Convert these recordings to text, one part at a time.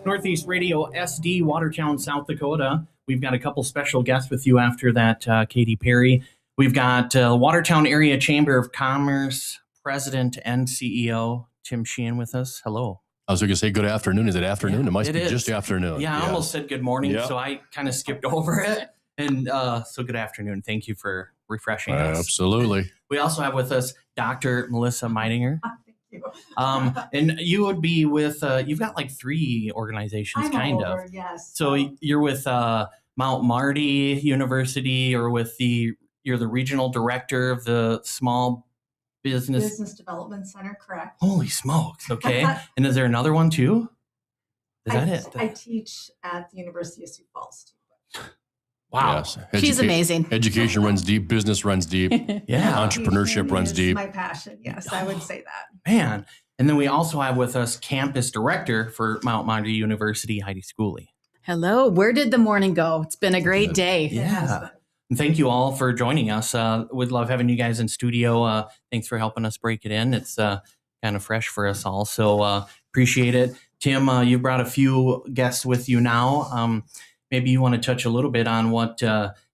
Northeast Radio SD, Watertown, South Dakota. We've got a couple special guests with you after that, Katy Perry. We've got Watertown Area Chamber of Commerce President and CEO Tim Sheehan with us. Hello. I was going to say good afternoon. Is it afternoon? Yeah, it must it be is. Just afternoon. Yeah, I almost said good morning, so I kind of skipped over it. And so good afternoon. Thank you for refreshing us. Absolutely. We also have with us Dr. Melissa Meidinger. And you would be with, you've got like 3 organizations, Yes. So you're with Mount Marty University, or you're the regional director of the Small Business Development Center, correct. Holy smokes. Okay. And is there another one too? Is that it? I teach at the University of Sioux Falls too. Wow. Yes. She's amazing. Education runs deep. Business runs deep. Yeah. Entrepreneurship runs deep. My passion. Yes, I would say that. Man. And then we also have with us campus director for Mount Marty University, Heidi Schooley. Hello. Where did the morning go? It's been a great day. Yeah. And thank you all for joining us. We'd love having you guys in studio. Thanks for helping us break it in. It's kind of fresh for us all. So appreciate it. Tim, you brought a few guests with you now. Maybe you want to touch a little bit on what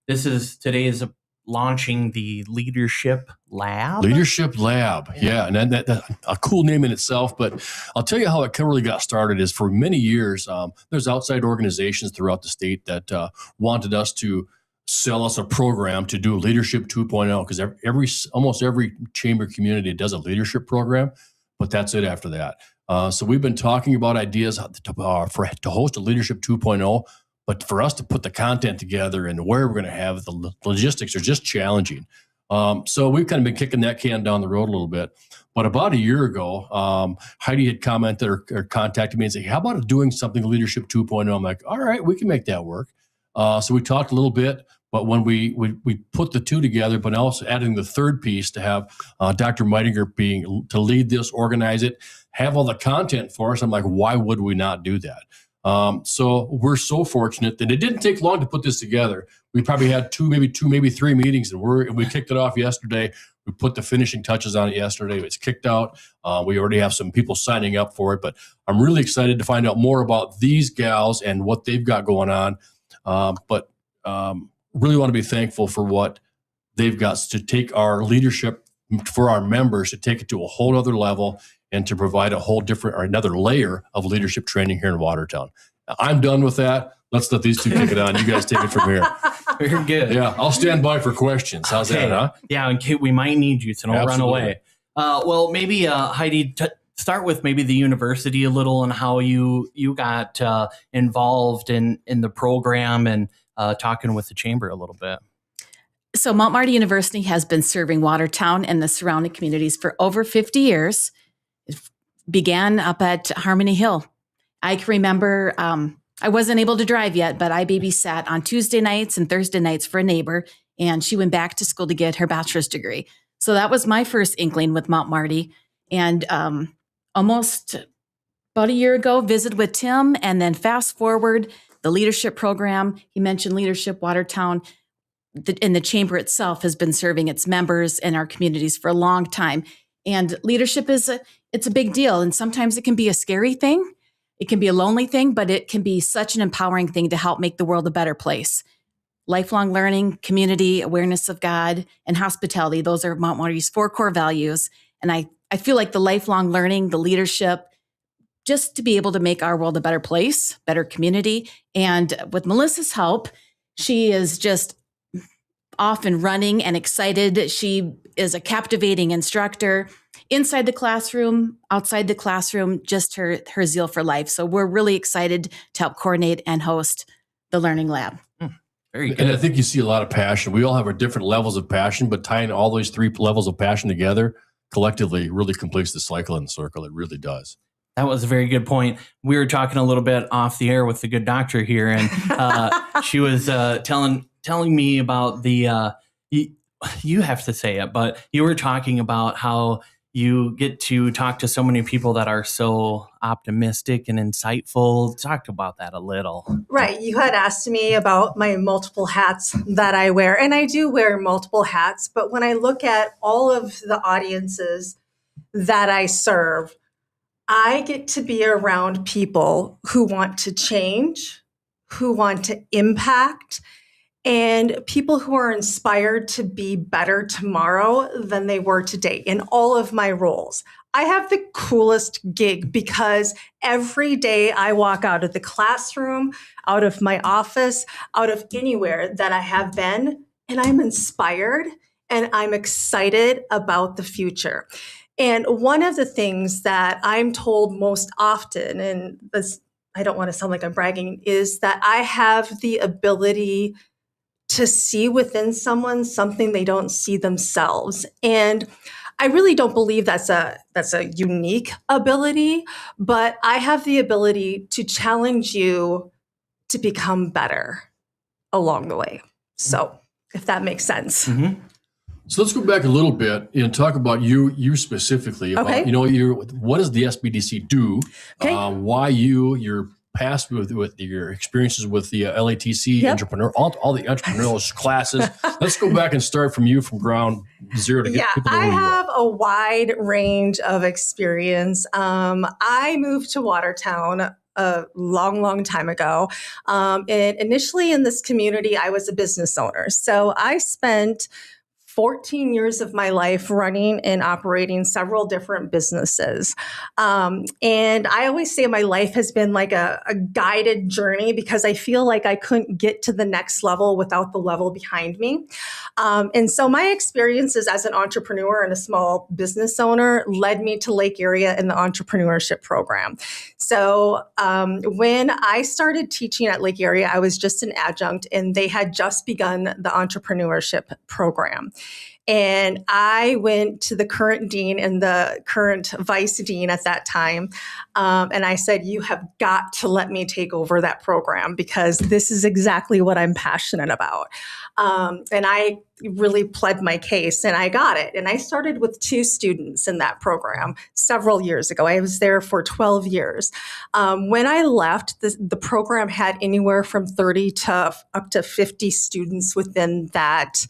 this is. Today is launching the Leadership Lab. Leadership Lab. Yeah. And that's a cool name in itself. But I'll tell you how it really got started is for many years, there's outside organizations throughout the state that wanted us to sell us a program to do Leadership 2.0, because almost every chamber community does a leadership program, but that's it after that. So we've been talking about ideas to host a Leadership 2.0, but for us to put the content together and where we're going to have the logistics are just challenging. So we've kind of been kicking that can down the road a little bit. But about a year ago, Heidi had commented or contacted me and said, how about doing something Leadership 2.0? I'm like, all right, we can make that work. So we talked a little bit, but when we put the two together, but also adding the third piece to have Dr. Meidinger to lead this, organize it, have all the content for us, I'm like, why would we not do that? So we're so fortunate that it didn't take long to put this together. We probably had maybe 3 meetings, and we kicked it off yesterday. We put the finishing touches on it yesterday. It's kicked out. We already have some people signing up for it, but I'm really excited to find out more about these gals and what they've got going on. But really want to be thankful for what they've got to take our leadership for our members, to take it to a whole other level and to provide a whole different or another layer of leadership training here in Watertown. I'm done with that. Let's let these two take it on. You guys take it from here. Very good. Yeah, I'll stand by for questions. How's that, huh? Yeah, and Kate, we might need you, so don't run away. Well, maybe Heidi, start with maybe the university a little and how you got involved in the program and talking with the chamber a little bit. So Mount Marty University has been serving Watertown and the surrounding communities for over 50 years. It began up at Harmony Hill. I can remember I wasn't able to drive yet, but I babysat on Tuesday nights and Thursday nights for a neighbor, and she went back to school to get her bachelor's degree. So that was my first inkling with Mount Marty. And almost about a year ago, visited with Tim, and then fast forward, the leadership program, he mentioned Leadership Watertown, and the chamber itself has been serving its members and our communities for a long time. And leadership it's a big deal. And sometimes it can be a scary thing. It can be a lonely thing, but it can be such an empowering thing to help make the world a better place. Lifelong learning, community, awareness of God, and hospitality. Those are Mount Marty's 4 core values. And I feel like the lifelong learning, the leadership, just to be able to make our world a better place, better community. And with Melissa's help, she is just off and running and excited. She is a captivating instructor inside the classroom, outside the classroom, just her zeal for life. So we're really excited to help coordinate and host the Learning Lab. Very good. And I think you see a lot of passion. We all have our different levels of passion, but tying all those 3 levels of passion together collectively really completes the cycle and the circle. It really does. That was a very good point. We were talking a little bit off the air with the good doctor here, and she was telling me about the, you have to say it, but you were talking about how you get to talk to so many people that are so optimistic and insightful. Talk about that a little. Right. You had asked me about my multiple hats that I wear, and I do wear multiple hats. But when I look at all of the audiences that I serve, I get to be around people who want to change, who want to impact, and people who are inspired to be better tomorrow than they were today in all of my roles. I have the coolest gig because every day I walk out of the classroom, out of my office, out of anywhere that I have been, and I'm inspired and I'm excited about the future. And one of the things that I'm told most often, and this, I don't want to sound like I'm bragging, is that I have the ability to see within someone something they don't see themselves. And I really don't believe that's a unique ability, but I have the ability to challenge you to become better along the way. So, if that makes sense. Mm-hmm. So let's go back a little bit and talk about you specifically. About, Okay. What does the SBDC do? Okay. Why your past with your experiences with the LATC Yep. entrepreneur, all the entrepreneurial classes. Let's go back and start from ground zero to get people to know I who you are. have a wide range of experience. I moved to Watertown a long time ago. And initially in this community, I was a business owner. So I spent 14 years of my life running and operating several different businesses. And I always say my life has been like a guided journey because I feel like I couldn't get to the next level without the level behind me. And so my experiences as an entrepreneur and a small business owner led me to Lake Area in the entrepreneurship program. So when I started teaching at Lake Area, I was just an adjunct and they had just begun the entrepreneurship program. And I went to the current dean and the current vice dean at that time. And I said, you have got to let me take over that program because this is exactly what I'm passionate about. And I really pled my case and I got it. And I started with 2 students in that program several years ago. I was there for 12 years. When I left, the program had anywhere from 30 to up to 50 students within that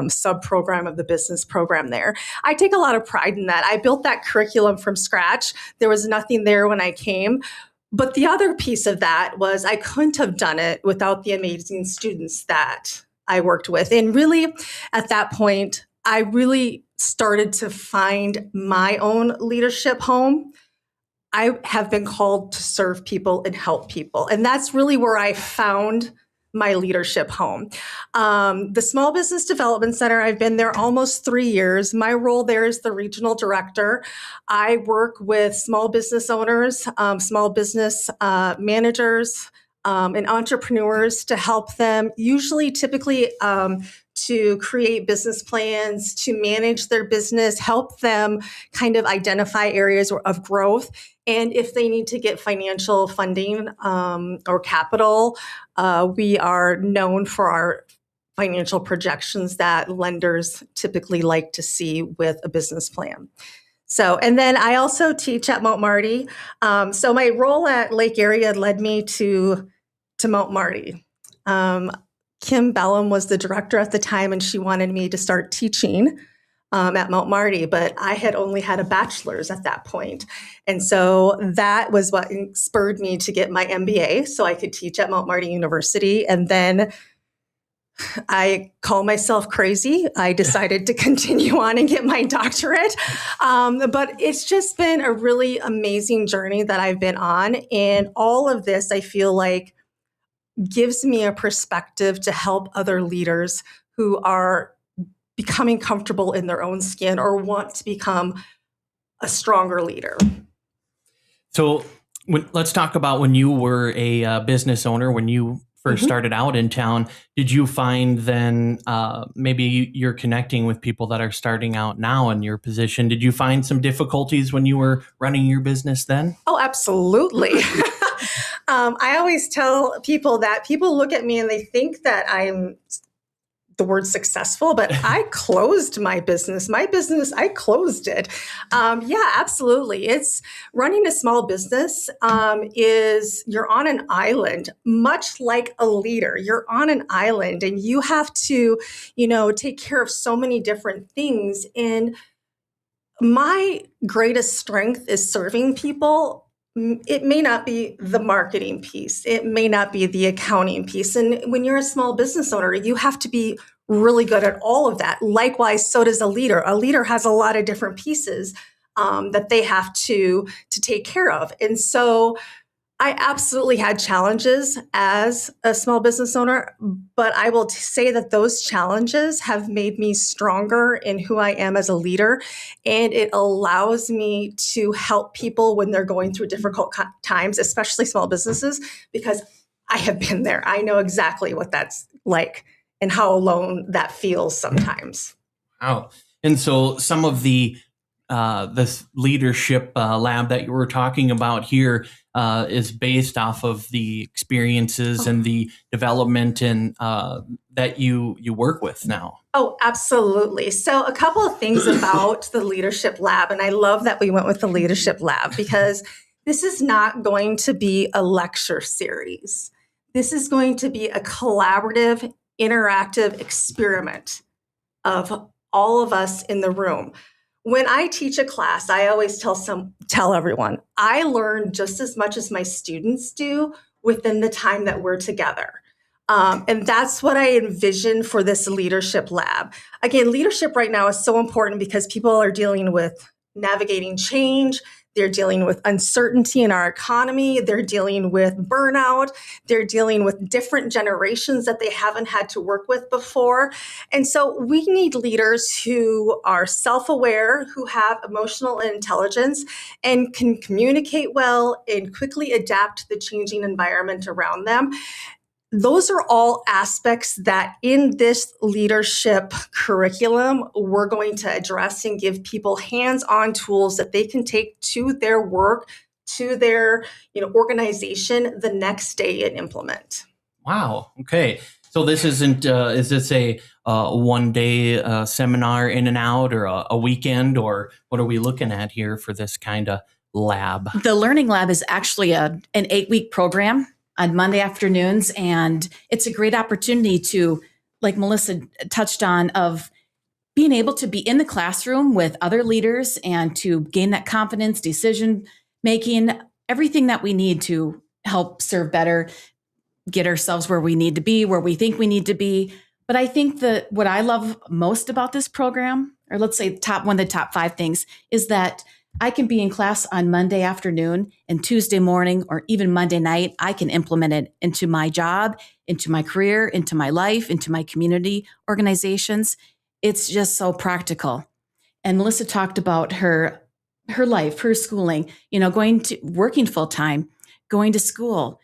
sub-program of the business program there. I take a lot of pride in that. I built that curriculum from scratch. There was nothing there when I came. But the other piece of that was I couldn't have done it without the amazing students that I worked with. And really, at that point, I really started to find my own leadership home. I have been called to serve people and help people. And that's really where I found my leadership home. The Small Business Development Center, I've been there almost 3 years. My role there is the regional director. I work with small business owners, small business managers, and entrepreneurs to help them, typically, to create business plans, to manage their business, help them kind of identify areas of growth. And if they need to get financial funding or capital, we are known for our financial projections that lenders typically like to see with a business plan. So, and then I also teach at Mount Marty. So my role at Lake Area led me to Mount Marty. Kim Bellum was the director at the time, and she wanted me to start teaching at Mount Marty, but I had only had a bachelor's at that point. And so that was what spurred me to get my MBA so I could teach at Mount Marty University. And then I call myself crazy. I decided to continue on and get my doctorate. But it's just been a really amazing journey that I've been on. And all of this, I feel like, gives me a perspective to help other leaders who are becoming comfortable in their own skin or want to become a stronger leader. So let's talk about when you were a business owner, when you first started out in town. Did you find then maybe you're connecting with people that are starting out now in your position? Did you find some difficulties when you were running your business then? Oh, absolutely. I always tell people that people look at me and they think that I'm the word successful, but I closed my business. I closed it. Yeah, absolutely. It's running a small business is you're on an island, much like a leader. You're on an island and you have to, take care of so many different things. And my greatest strength is serving people. It may not be the marketing piece. It may not be the accounting piece. And when you're a small business owner, you have to be really good at all of that. Likewise, so does a leader. A leader has a lot of different pieces that they have to take care of. And so I absolutely had challenges as a small business owner, but I will say that those challenges have made me stronger in who I am as a leader. And it allows me to help people when they're going through difficult times, especially small businesses, because I have been there. I know exactly what that's like and how alone that feels sometimes. Wow. And so some of this leadership lab that you were talking about here is based off of the experiences and the development and that you work with now. Oh, absolutely. So a couple of things about the leadership lab, and I love that we went with the leadership lab because this is not going to be a lecture series. This is going to be a collaborative, interactive experiment of all of us in the room. When I teach a class, I always tell everyone, I learn just as much as my students do within the time that we're together. And that's what I envision for this leadership lab. Again, leadership right now is so important because people are dealing with navigating change. They're dealing with uncertainty in our economy. They're dealing with burnout. They're dealing with different generations that they haven't had to work with before. And so we need leaders who are self-aware, who have emotional intelligence, and can communicate well and quickly adapt to the changing environment around them. Those are all aspects that in this leadership curriculum, we're going to address and give people hands-on tools that they can take to their work, to their organization the next day and implement. Wow. Okay. So this isn't, is this a one-day seminar in and out or a weekend, or what are we looking at here for this kind of lab? The Learning Lab is actually an 8-week program on Monday afternoons. And it's a great opportunity to, like Melissa touched on, of being able to be in the classroom with other leaders and to gain that confidence, decision making, everything that we need to help serve better, get ourselves where we need to be, where we think we need to be. But I think that what I love most about this program, or let's say one of the top 5 things, is that I can be in class on Monday afternoon, and Tuesday morning or even Monday night, I can implement it into my job, into my career, into my life, into my community organizations. It's just so practical. And Melissa talked about her life, her schooling, working full time, going to school.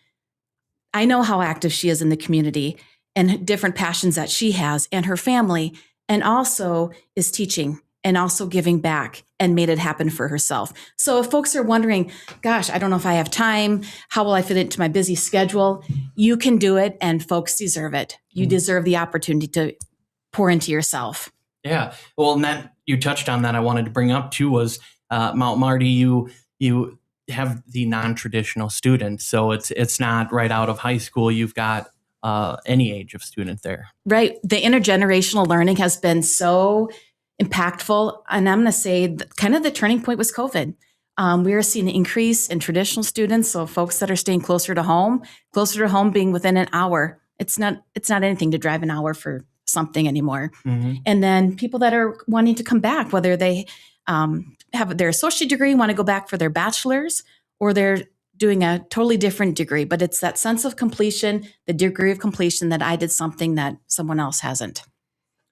I know how active she is in the community and different passions that she has and her family, and also is teaching and also giving back and made it happen for herself. So if folks are wondering, gosh, I don't know if I have time, how will I fit it into my busy schedule? You can do it, and folks deserve it. You deserve the opportunity to pour into yourself. Yeah. Well, and that you touched on that I wanted to bring up too was Mount Marty, you have the non-traditional students. So it's not right out of high school. You've got any age of student there. Right. The intergenerational learning has been so impactful. And I'm going to say kind of the turning point was COVID. We are seeing an increase in traditional students. So folks that are staying closer to home being within an hour. It's not anything to drive an hour for something anymore. Mm-hmm. And then people that are wanting to come back, whether they have their associate degree, want to go back for their bachelor's, or they're doing a totally different degree. But it's that sense of completion, the degree of completion that I did something that someone else hasn't.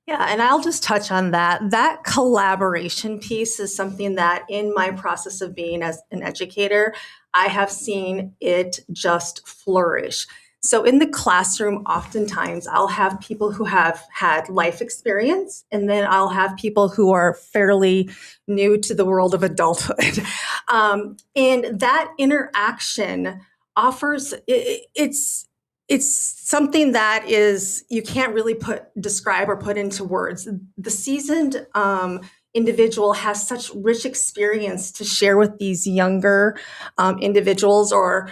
Yeah, and I'll just touch on that. That collaboration piece is something that in my process of being as an educator, I have seen it just flourish. So in the classroom, oftentimes I'll have people who have had life experience, and then I'll have people who are fairly new to the world of adulthood. And that interaction offers, it's something that is, you can't really describe or put into words. The seasoned individual has such rich experience to share with these younger individuals or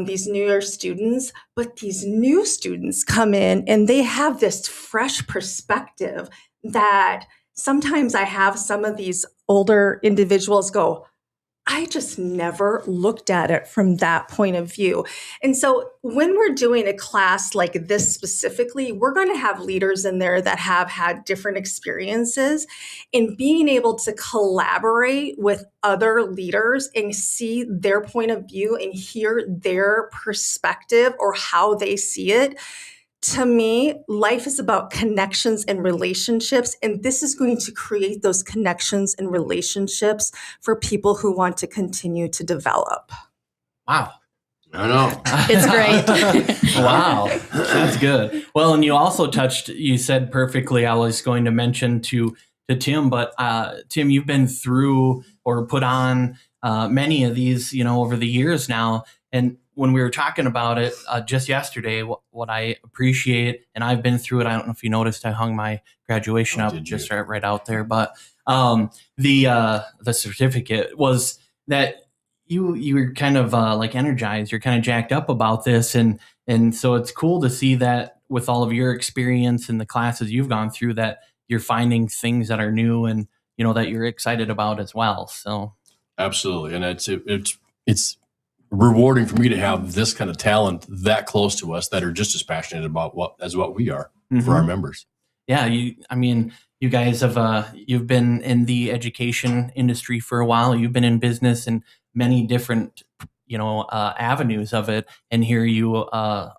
these newer students, but these new students come in and they have this fresh perspective that sometimes I have some of these older individuals go, I just never looked at it from that point of view. And so when we're doing a class like this specifically, we're going to have leaders in there that have had different experiences, and being able to collaborate with other leaders and see their point of view and hear their perspective or how they see it. To me, life is about connections and relationships, and this is going to create those connections and relationships for people who want to continue to develop. Wow. I know. It's great. Wow. That's good. Well, and you also you said perfectly, I was going to mention to Tim, but Tim, you've been through or put on many of these, over the years now. And when we were talking about it just yesterday, what I appreciate, and I've been through it. I don't know if you noticed, I hung my graduation up just right out there. But the certificate was that you were kind of like energized. You're kind of jacked up about this, and so it's cool to see that with all of your experience and the classes you've gone through, that you're finding things that are new and that you're excited about as well. So absolutely, and it's rewarding for me to have this kind of talent that close to us that are just as passionate about what we are for our members. Yeah, you guys have you've been in the education industry for a while. You've been in business in many different avenues of it, and here you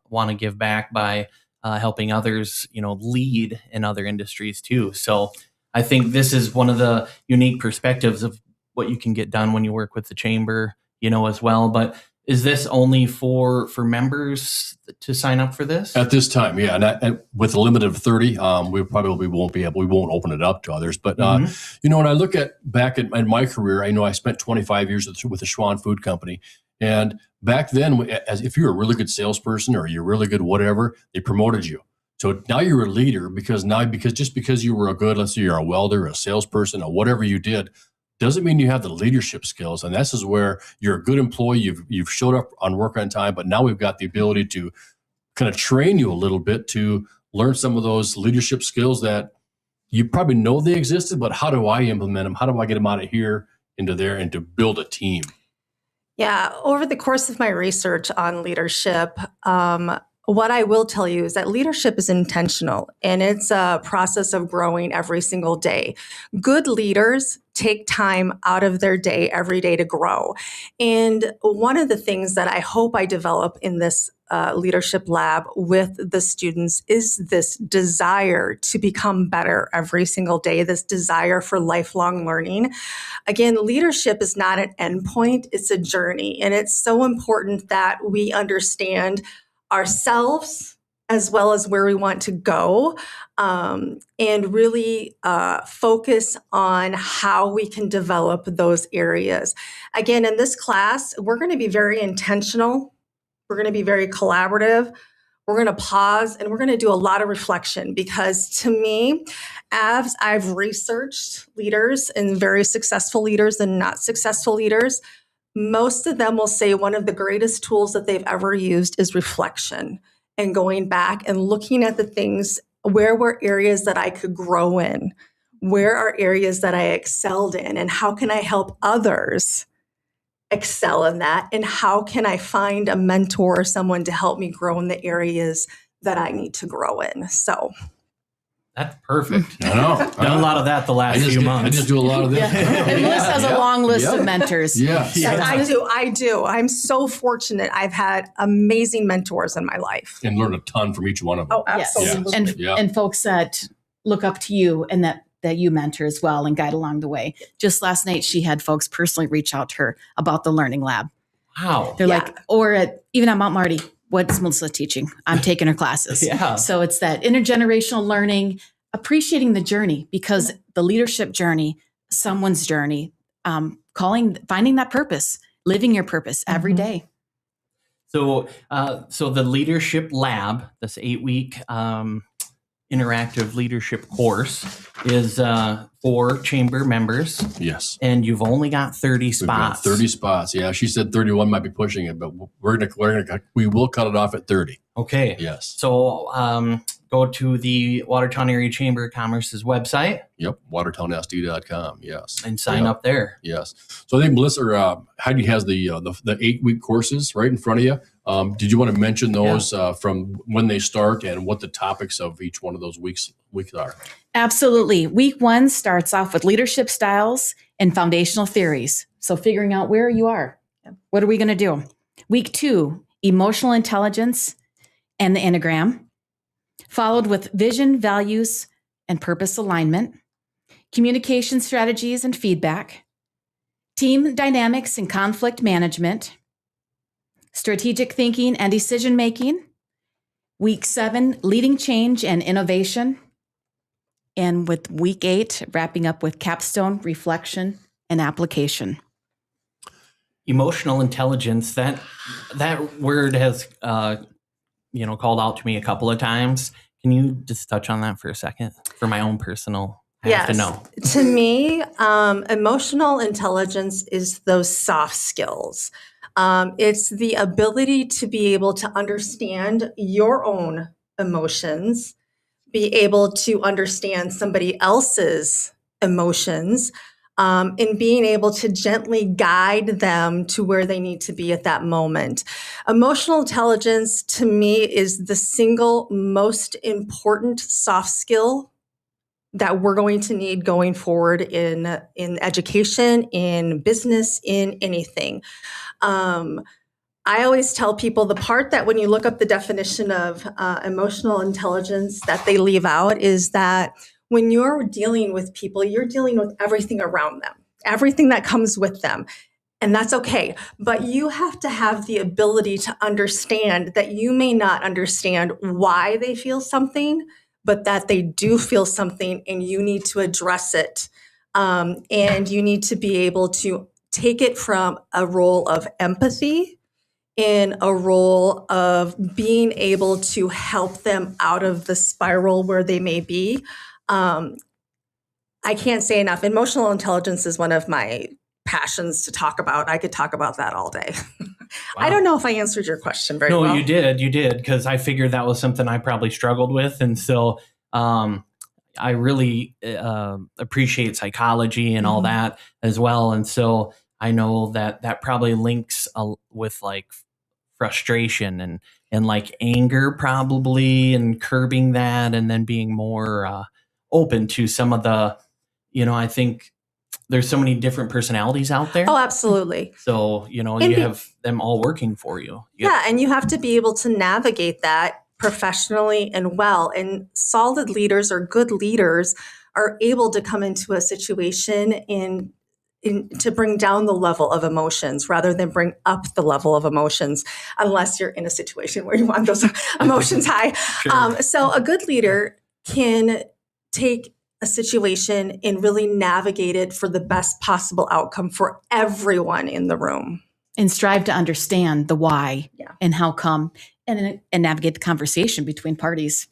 want to give back by helping others lead in other industries too. So I think this is one of the unique perspectives of what you can get done when you work with the chamber as well. But is this only for members to sign up for this? At this time, yeah. And with a limit of 30, we probably we won't open it up to others. But, when I look back at my career, I know I spent 25 years with the Schwann Food Company. And back then, if you're a really good salesperson or you're really good whatever, they promoted you. So now you're a leader because you were let's say you're a welder, a salesperson, or whatever you did, doesn't mean you have the leadership skills. And this is where you're a good employee. You've showed up on work on time, but now we've got the ability to kind of train you a little bit to learn some of those leadership skills that you probably know they existed, but how do I implement them? How do I get them out of here into there and to build a team? Yeah, over the course of my research on leadership, what I will tell you is that leadership is intentional, and it's a process of growing every single day. Good leaders take time out of their day every day to grow. And one of the things that I hope I develop in this leadership lab with the students is this desire to become better every single day, this desire for lifelong learning. Again, leadership is not an endpoint, it's a journey. And it's so important that we understand ourselves as well as where we want to go, and really focus on how we can develop those areas. Again, in this class, we're going to be very intentional. We're going to be very collaborative. We're going to pause and we're going to do a lot of reflection, because to me, as I've researched leaders and very successful leaders and not successful leaders, most of them will say one of the greatest tools that they've ever used is reflection and going back and looking at the things, where were areas that I could grow in? Where are areas that I excelled in? And how can I help others excel in that? And how can I find a mentor or someone to help me grow in the areas that I need to grow in? So that's perfect. I know. Done a lot of that the last few months. I just do a lot of this. And Melissa has a long list of mentors. Yeah. I do. I'm so fortunate. I've had amazing mentors in my life. And learned a ton from each one of them. Oh, absolutely. And folks that look up to you and that you mentor as well and guide along the way. Just last night, she had folks personally reach out to her about the Learning Lab. Wow. They're like, or even at Mount Marty, what's Melissa teaching? I'm taking her classes. Yeah. So it's that intergenerational learning, appreciating the journey, because the leadership journey, someone's journey, finding that purpose, living your purpose every day. So the Leadership Lab, this 8-week interactive leadership course, is for chamber members. Yes. And you've only got 30 spots. We've got 30 spots. Yeah, she said 31 might be pushing it, but we will cut it off at 30. Okay. Yes. So go to the Watertown Area Chamber of Commerce's website. Yep, watertownsd.com. Yes, and sign up there. Yes. So I think Melissa Heidi has the 8-week courses right in front of you. Did you want to mention those from when they start and what the topics of each one of those weeks are? Absolutely. Week 1 starts off with leadership styles and foundational theories. So figuring out where you are. What are we going to do? Week 2, emotional intelligence and the Enneagram, followed with vision, values, and purpose alignment, communication strategies and feedback, team dynamics and conflict management, strategic thinking and decision making. Week 7, leading change and innovation. And with week 8, wrapping up with capstone, reflection, and application. Emotional intelligence, that word has called out to me a couple of times. Can you just touch on that for a second for my own personal? I have to know. To me, emotional intelligence is those soft skills. It's the ability to be able to understand your own emotions, be able to understand somebody else's emotions, and being able to gently guide them to where they need to be at that moment. Emotional intelligence, to me, is the single most important soft skill that we're going to need going forward in education, in business, in anything. I always tell people the part that when you look up the definition of emotional intelligence that they leave out is that when you're dealing with people, you're dealing with everything around them, everything that comes with them. And that's okay. But you have to have the ability to understand that you may not understand why they feel something, but that they do feel something and you need to address it. And you need to be able to take it from a role of empathy in a role of being able to help them out of the spiral where they may be. I can't say enough. Emotional intelligence is one of my passions to talk about. I could talk about that all day. Wow. I don't know if I answered your question very well. No, you did, because I figured that was something I probably struggled with. And so I really appreciate psychology and all that as well. And so I know that probably links with like frustration and like anger probably, and curbing that, and then being more open to some of the, I think there's so many different personalities out there. Oh, absolutely. So, you have them all working for you. And you have to be able to navigate that professionally and well. And solid leaders or good leaders are able to come into a situation to bring down the level of emotions rather than bring up the level of emotions, unless you're in a situation where you want those emotions high. Sure. So a good leader can take a situation and really navigate it for the best possible outcome for everyone in the room. And strive to understand the why and how come, and navigate the conversation between parties.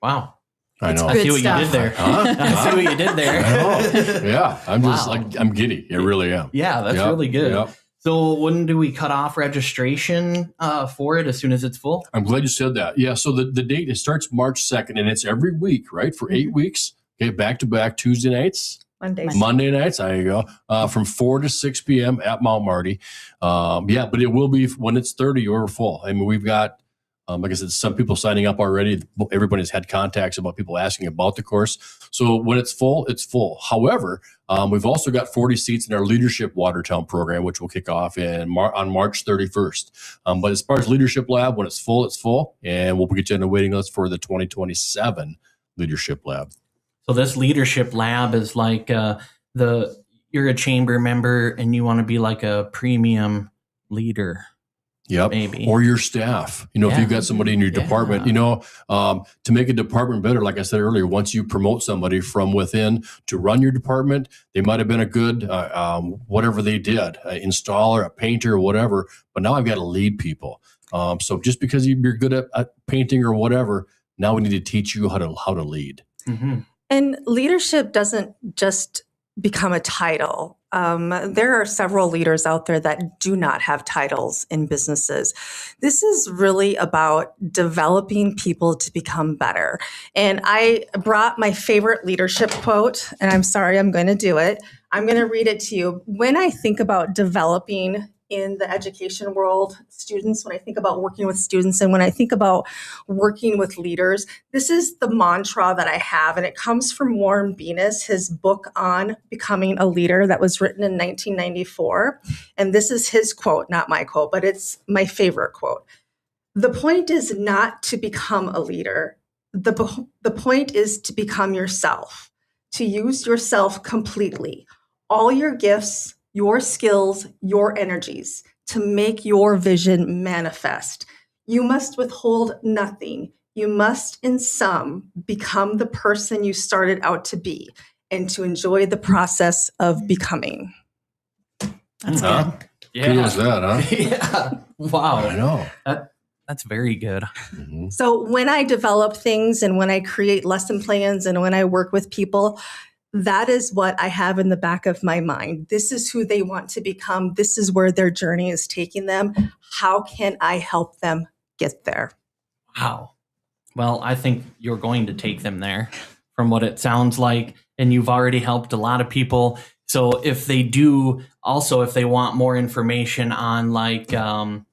Wow. I know. I see what you did there. I see what you did there. I know. Yeah. I'm just I'm giddy. I really am. Yeah, that's really good. Yep. So when do we cut off registration for it as soon as it's full? I'm glad you said that. Yeah. So the date, it starts March 2nd, and it's every week, right? For 8 weeks. Okay. Back to back Tuesday nights. Monday nights. There you go. From 4 to 6 p.m. at Mount Marty. But it will be when it's 30 or full. I mean, we've got, like I said, some people signing up already. Everybody's had contacts about people asking about the course. So when it's full, it's full. However, we've also got 40 seats in our Leadership Watertown program, which will kick off on March 31st. But as far as Leadership Lab, when it's full, it's full. And we'll get you on the waiting list for the 2027 Leadership Lab. So this Leadership Lab is like you're a chamber member and you want to be like a premium leader. Yep. Maybe. Or your staff. If you've got somebody in your department, to make a department better, like I said earlier, once you promote somebody from within to run your department, they might have been a good, whatever they did, installer, a painter, whatever, but now I've got to lead people. So just because you're good at painting or whatever, now we need to teach you how to lead. Mm-hmm. And leadership doesn't just become a title. There are several leaders out there that do not have titles in businesses. This is really about developing people to become better. And I brought my favorite leadership quote, and I'm sorry, I'm going to do it. I'm going to read it to you. When I think about developing in the education world, students, when I think about working with students and when I think about working with leaders, this is the mantra that I have. And it comes from Warren Venus, his book on becoming a leader that was written in 1994. And this is his quote, not my quote, but it's my favorite quote. The point is not to become a leader. The point is to become yourself, to use yourself completely, all your gifts, your skills, your energies to make your vision manifest. You must withhold nothing. You must, in sum, become the person you started out to be and to enjoy the process of becoming. That's good. Yeah. Cool as that, huh? Yeah. Wow. I know. That's very good. Mm-hmm. So when I develop things and when I create lesson plans and when I work with people, that is what I have in the back of my mind. This is who they want to become. This is where their journey is taking them. How can I help them get there? Wow. Well, I think you're going to take them there from what it sounds like. And you've already helped a lot of people. So if they do, also, if they want more information on like the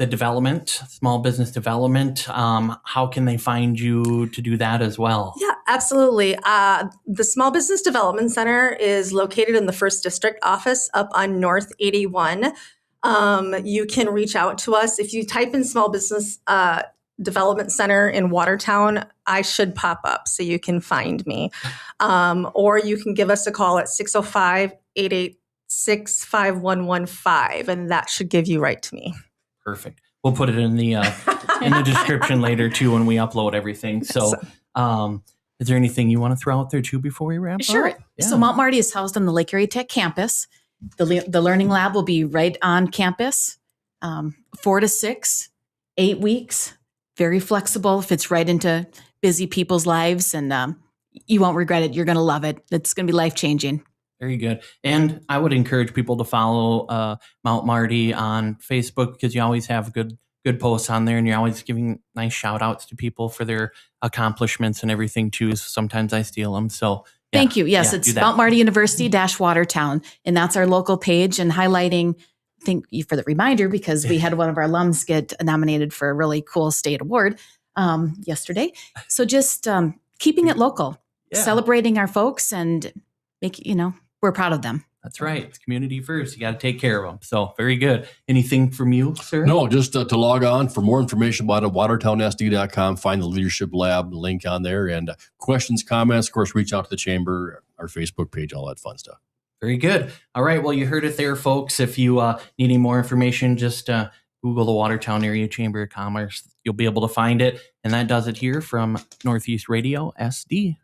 development, small business development, how can they find you to do that as well? Yeah, absolutely. The Small Business Development Center is located in the 1st District office up on North 81. You can reach out to us. If you type in Small Business Development Center in Watertown, I should pop up so you can find me. Or you can give us a call at 605-886-5115, and that should give you right to me. Perfect. We'll put it in the description later too when we upload everything. So, is there anything you want to throw out there too before we wrap Sure. up? Yeah. So Mount Marty is housed on the Lake Erie Tech campus. The Learning Lab will be right on campus, 4 to 6, 8 weeks, very flexible, fits right into busy people's lives, and you won't regret it. You're going to love it. It's going to be life-changing. Very good. And I would encourage people to follow Mount Marty on Facebook because you always have good posts on there and you're always giving nice shout outs to people for their accomplishments and everything too. So sometimes I steal them. So yeah, Thank you. Yes, it's Mount Marty University Watertown. And that's our local page and highlighting, thank you for the reminder because we had one of our alums get nominated for a really cool state award yesterday. So just keeping it local, celebrating our folks and we're proud of them. That's right. It's community first. You got to take care of them. So very good. Anything from you, sir? No, just to log on for more information about it, watertownsd.com, find the Leadership Lab link on there, and questions, comments, of course, reach out to the chamber, our Facebook page, all that fun stuff. Very good. All right. Well, you heard it there, folks. If you need any more information, just Google the Watertown Area Chamber of Commerce. You'll be able to find it. And that does it here from Northeast Radio SD.